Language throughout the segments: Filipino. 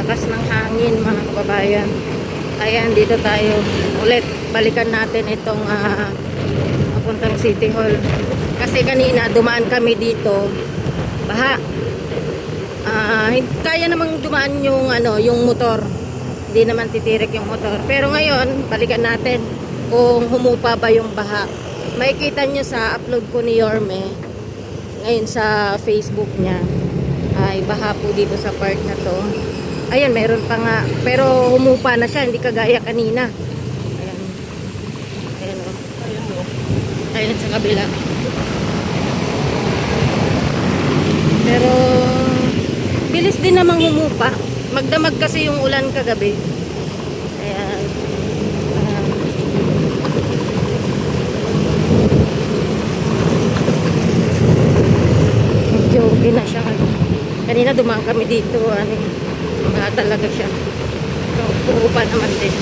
lakas ng hangin mga kababayan. Ayan, dito tayo ulit. Balikan natin itong papuntang City Hall. Kasi kanina dumaan kami dito, baha. Kaya namang dumaan yung yung motor. Hindi naman titirik yung motor. Pero ngayon, balikan natin kung humupa ba yung baha. Makikita nyo sa upload ko ni Yorme ngayon sa Facebook niya. Ay baha po dito sa part na to. Ayan, meron pa nga. Pero humupa na siya, hindi kagaya kanina. Ayan. Ayan o. Ayan sa kabila. Pero bilis din namang humupa. Magdamag kasi yung ulan kagabi. Ayan. Medyo okay na siya. Kanina dumaan kami dito. Mga talaga siya. So, puro pa naman din.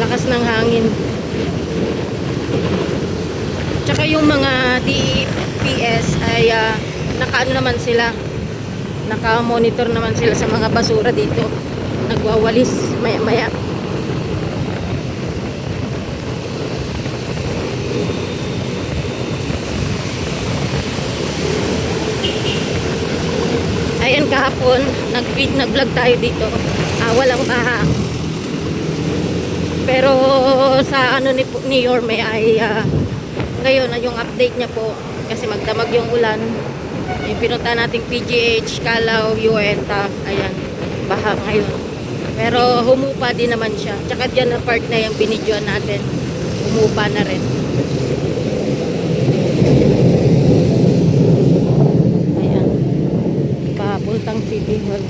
Lakas ng hangin. Tsaka yung mga DPS ay nakaano naman sila. Naka-monitor naman sila sa mga basura dito. Nagwawalis maya-maya. Ayan, kahapon nag-vlog tayo dito. Walang baha. Pero sa ni Yorme ay ngayon yung update niya po kasi magdamag yung ulan. Yung pinunta nating PGH, Calao, Uenta. Ayan, baha ngayon. Pero humupa din naman siya. Tsaka dyan na part na yung binidyoan natin. Humupa na rin. Papuntang City Hall.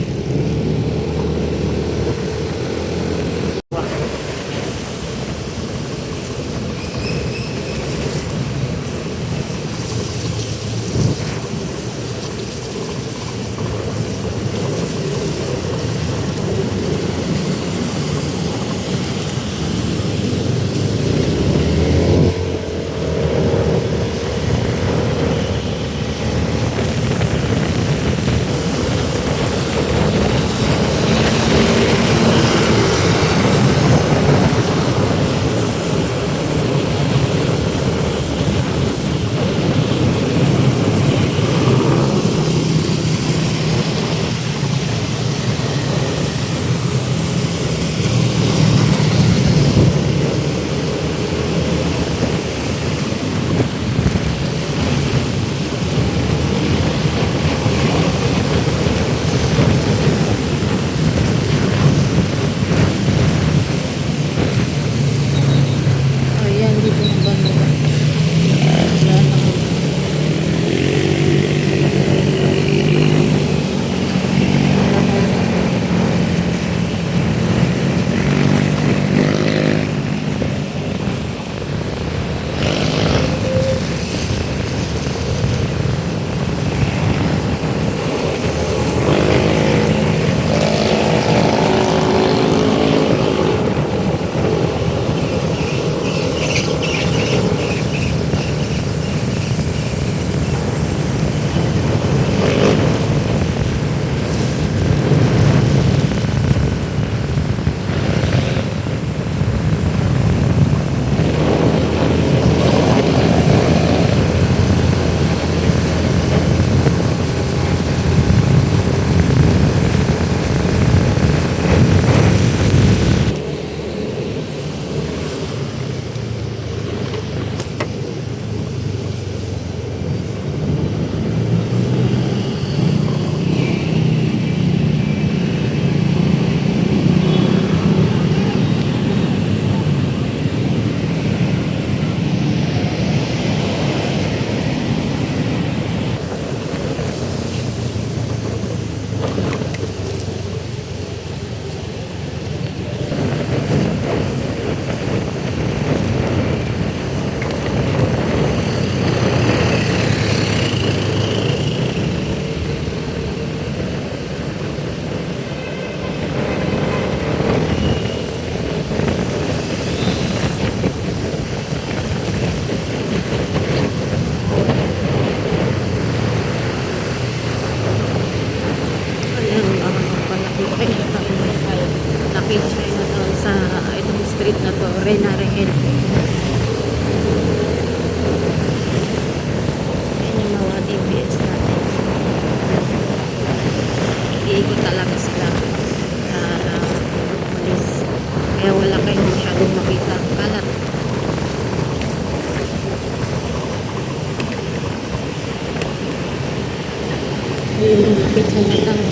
malapit sa matang.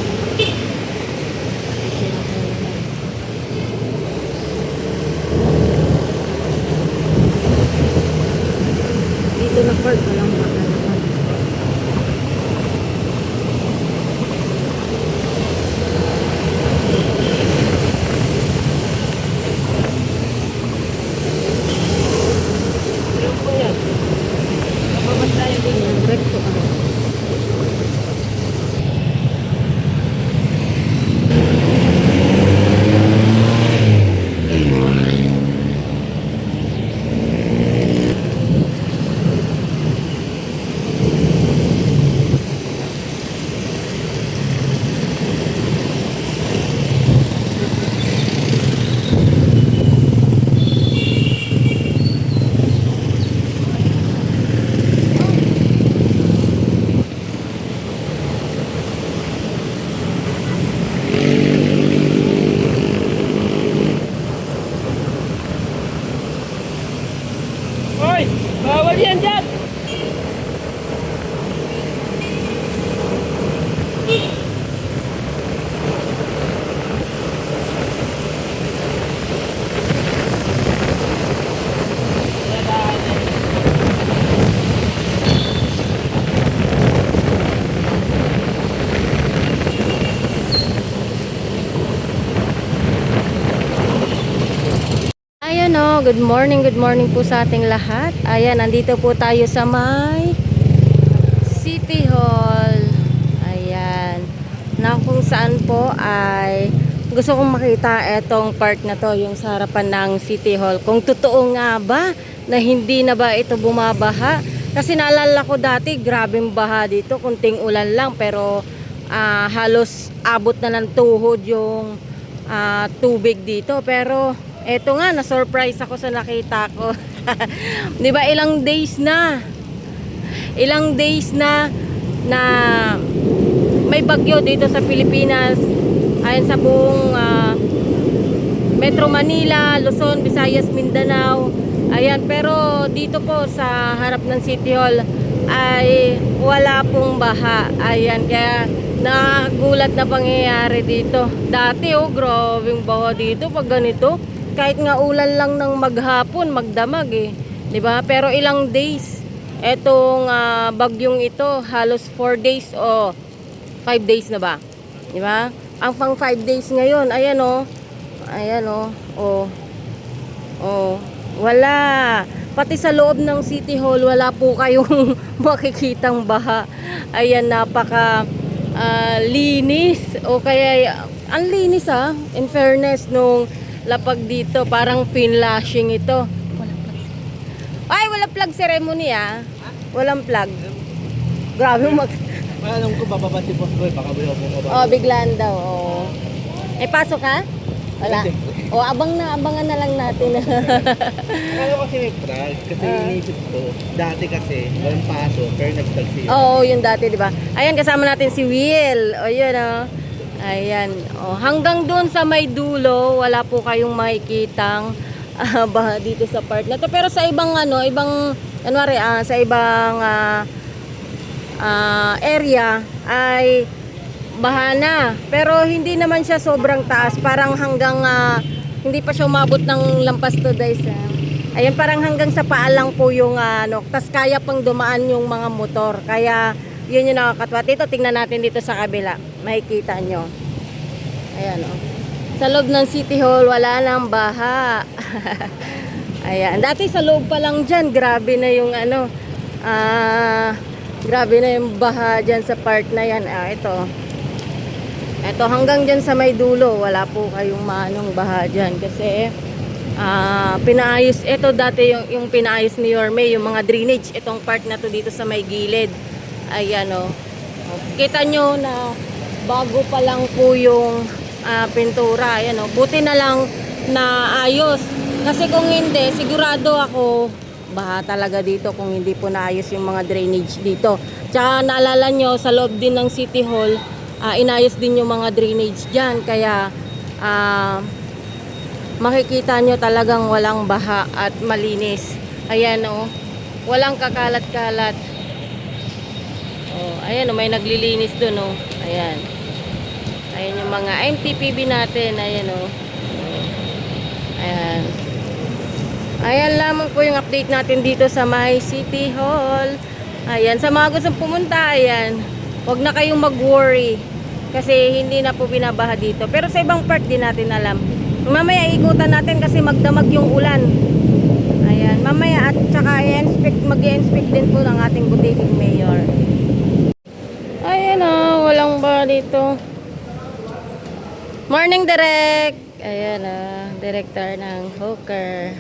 Dito na park, walang baka naman. Ayan, recto ka. Hoy! Bawal yan dyan! Ayan o, good morning po sa ating lahat. Ayan, nandito po tayo sa may City Hall. Ayan, na kung saan po ay gusto kong makita etong park na to, yung sa harapan ng City Hall. Kung totoo nga ba na hindi na ba ito bumabaha? Kasi naalala ko dati, grabing baha dito, kunting ulan lang, pero halos abot na ng tuhod yung tubig dito. Pero eto nga, na-surprise ako sa nakita ko. 'Di ba ilang days na na may bagyo dito sa Pilipinas. Ayon sa buong Metro Manila, Luzon, Visayas, Mindanao. Ayan, pero dito po sa harap ng City Hall ay wala pong baha. Ayan, kaya nagulat na pangyayari dito. Dati grabing baha dito pag ganito. Kahit nga ulan lang ng maghapon, magdamag 'di ba? Pero ilang days etong bagyong ito, halos 4 days o 5 days na ba? 'Di ba? Ang pang 5 days ngayon, ayan Ayan wala. Pati sa loob ng City Hall, wala po kayong makikitang baha. Ayan, napaka linis. O kaya, ang linis in fairness nung lapag dito, parang pinlashing ito. Walang plug ceremony Walang plug. Grabe Alam ko, bababa si Boss Boy, baka buhay mo ba? Biglaan daw. Pasok ka? Wala. Abangan na lang natin. Akala ko kasi may plug, kasi inisip ko, dati kasi, walang pasok, pero nag-plug siya. Yung dati, di ba? Ayan, kasama natin si Will. Yun Ayan. Hanggang doon sa may dulo, wala po kayong makikitang baha dito sa part na to. Pero sa ibang sa ibang area ay baha na. Pero hindi naman siya sobrang taas. Parang hanggang hindi pa siya umabot ng lampas to guys. Ayan, parang hanggang sa paa lang po yung tas kaya pang dumaan yung mga motor. Kaya yun yung nakakatuwa. Dito, tingnan natin dito sa kabila. Makikita nyo. Ayan Sa loob ng City Hall, wala nang baha. Ayan. Dati sa loob pa lang dyan, grabe na yung grabe na yung baha dyan sa part na yan. Ito hanggang dyan sa may dulo, wala po kayong manong baha dyan. Kasi pinaayos, ito dati yung pinaayos ni Yorme, yung mga drainage. Itong part na to dito sa may gilid. Ayan kita nyo na bago pa lang po yung pintura. Ayan buti na lang na ayos. Kasi kung hindi, sigurado ako baha talaga dito kung hindi po naayos yung mga drainage dito. Tsaka naalala nyo, sa loob din ng City Hall, inayos din yung mga drainage dyan. Kaya makikita nyo talagang walang baha at malinis. Ayan walang kakalat-kalat. Oh, ayan, oh, may naglilinis doon, oh. Ayan. Ayan yung mga MTPB natin. Ayan, oh. Ayan. Ayan lamang po yung update natin dito sa May City Hall. Ayan, sa mga gustong pumunta, ayan, huwag na kayong mag-worry. Kasi hindi na po binabaha dito. Pero sa ibang part din natin alam. Mamaya ikutan natin kasi magdamag yung ulan. Ayan, mamaya at saka mag-i-inspect din po ng ating butiking mayor. Ayan o, walang ba dito. Morning, Direk! Ayan director ng Hooker.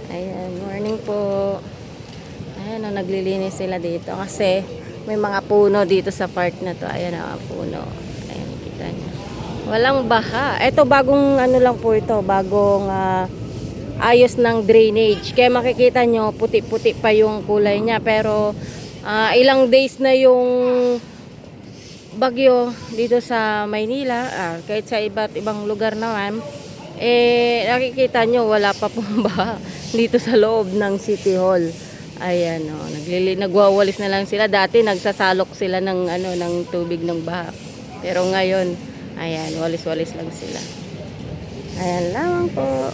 Ayan, morning po. Ayan o, naglilinis sila dito kasi may mga puno dito sa part na to. Ayan o, puno. Ayan, kita nyo. Walang baha. Ito, bagong ano lang po ito, bagong ayos ng drainage. Kaya makikita nyo, puti-puti pa yung kulay niya. Pero ilang days na yung bagyo dito sa Maynila, kahit sa iba't ibang lugar naman, nakikita nyo wala pa pong baha dito sa loob ng City Hall. Ayan, nagwawalis na lang sila. Dati nagsasalok sila ng ng tubig ng baha. Pero ngayon, ayan, walis-walis lang sila. Ayan lang po.